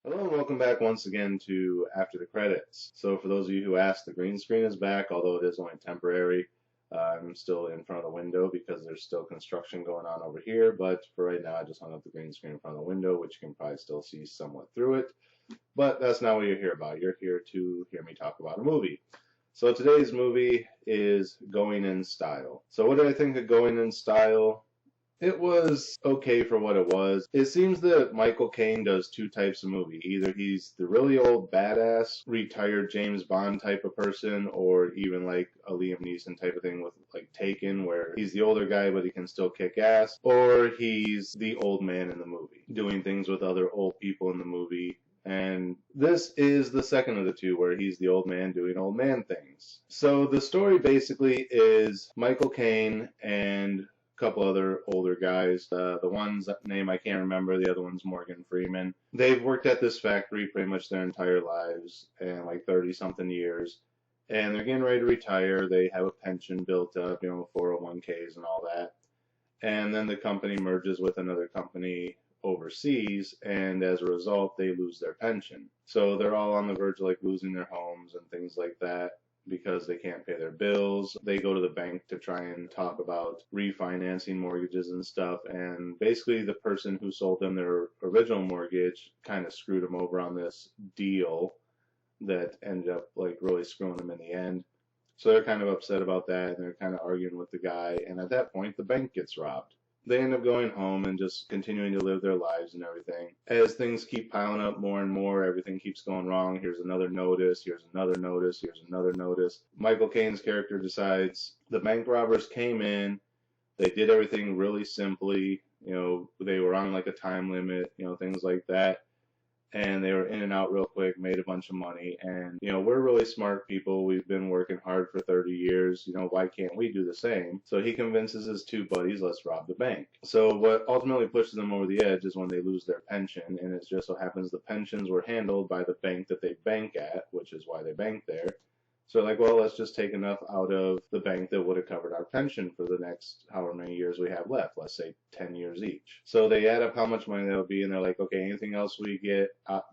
Hello and welcome back once again to After the Credits. So for those of you who asked, the green screen is back, although it is only temporary. I'm still in front of the window because there's still construction going on over here, but for right now I just hung up the green screen in front of the window, which you can probably still see somewhat through it. But that's not what you're here about. You're here to hear me talk about a movie. So today's movie is Going in Style. So what did I think of Going in Style? It was okay for what it was. It seems that Michael Caine does two types of movie. Either he's the really old badass, retired James Bond type of person, or even like a Liam Neeson type of thing with like Taken, where he's the older guy but he can still kick ass, or he's the old man in the movie, doing things with other old people in the movie. And this is the second of the two, where he's the old man doing old man things. So the story basically is Michael Caine and couple other older guys. The one's name I can't remember. The other one's Morgan Freeman. They've worked at this factory pretty much their entire lives, and like 30-something years. And they're getting ready to retire. They have a pension built up, 401ks and all that. And then the company merges with another company overseas, and as a result, they lose their pension. So they're all on the verge of like losing their homes and things like that because they can't pay their bills. They go to the bank to try and talk about refinancing mortgages and stuff, and basically the person who sold them their original mortgage kind of screwed them over on this deal that ended up like really screwing them in the end. So they're kind of upset about that, and they're kind of arguing with the guy, and at that point the bank gets robbed. They end up going home and just continuing to live their lives and everything. As things keep piling up more and more, everything keeps going wrong. Here's another notice, here's another notice, here's another notice. Michael Caine's character decides the bank robbers came in, they did everything really simply, they were on like a time limit, things like that. And they were in and out real quick, made a bunch of money. And, we're really smart people. We've been working hard for 30 years. Why can't we do the same? So he convinces his two buddies, let's rob the bank. So what ultimately pushes them over the edge is when they lose their pension. And it just so happens the pensions were handled by the bank that they bank at, which is why they bank there. So like, well, let's just take enough out of the bank that would have covered our pension for the next however many years we have left, let's say 10 years each. So they add up how much money that would be, and they're like, okay, anything else we get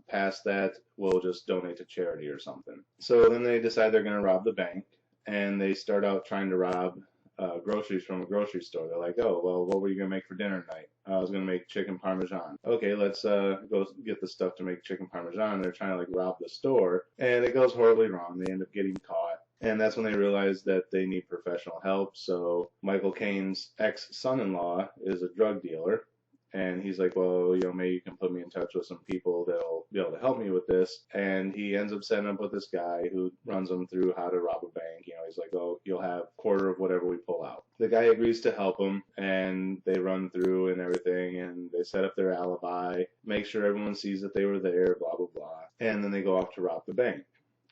past that, we'll just donate to charity or something. So then they decide they're going to rob the bank, and they start out trying to rob groceries from a grocery store. They're like, oh, well, what were you going to make for dinner tonight? I was going to make chicken parmesan. Okay, let's go get the stuff to make chicken parmesan. They're trying to like rob the store, and it goes horribly wrong. They end up getting caught. And that's when they realize that they need professional help. So Michael Caine's ex-son-in-law is a drug dealer. And he's like, well, maybe you can put me in touch with some people that'll be able to help me with this. And he ends up setting up with this guy who runs him through how to rob a bank. He's like, oh, you'll have a quarter of whatever we pull out. The guy agrees to help him, and they run through and everything, and they set up their alibi, make sure everyone sees that they were there, blah, blah, blah. And then they go off to rob the bank.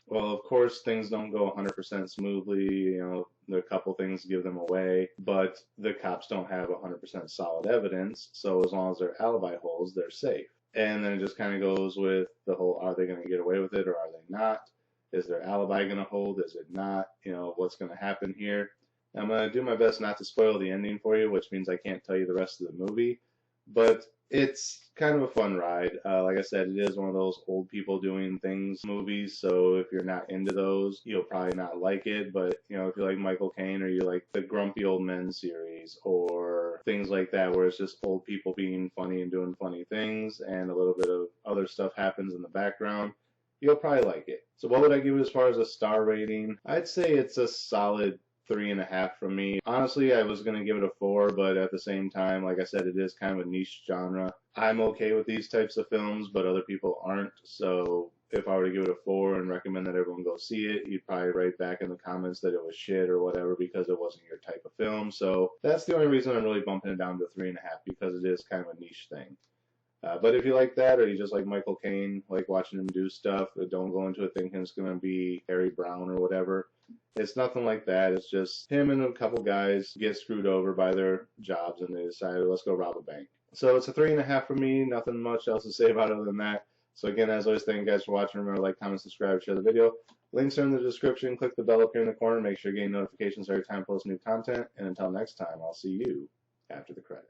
Well, of course, things don't go 100% smoothly. A couple things give them away, but the cops don't have 100% solid evidence. So as long as their alibi holds, they're safe. And then it just kind of goes with the whole, are they going to get away with it or are they not? Is their alibi going to hold? Is it not? What's going to happen here? I'm going to do my best not to spoil the ending for you, which means I can't tell you the rest of the movie. But it's kind of a fun ride. Like I said, it is one of those old people doing things movies, so if you're not into those, you'll probably not like it. But, if you like Michael Caine or you like the Grumpy Old Men series or things like that where it's just old people being funny and doing funny things and a little bit of other stuff happens in the background, you'll probably like it. So what would I give it as far as a star rating? I'd say it's a solid 3.5 from me. Honestly, I was going to give it a 4, but at the same time, like I said, it is kind of a niche genre. I'm okay with these types of films, but other people aren't. So if I were to give it a 4 and recommend that everyone go see it, you'd probably write back in the comments that it was shit or whatever because it wasn't your type of film. So that's the only reason I'm really bumping it down to 3.5, because it is kind of a niche thing. But if you like that, or you just like Michael Caine, like watching him do stuff, don't go into it thinking it's going to be Harry Brown or whatever. It's nothing like that. It's just him and a couple guys get screwed over by their jobs, and they decided, let's go rob a bank. So it's a 3.5 for me. Nothing much else to say about it other than that. So again, as always, thank you guys for watching. Remember to like, comment, subscribe, share the video. Links are in the description. Click the bell up here in the corner. Make sure you're getting notifications every time I post new content. And until next time, I'll see you after the credits.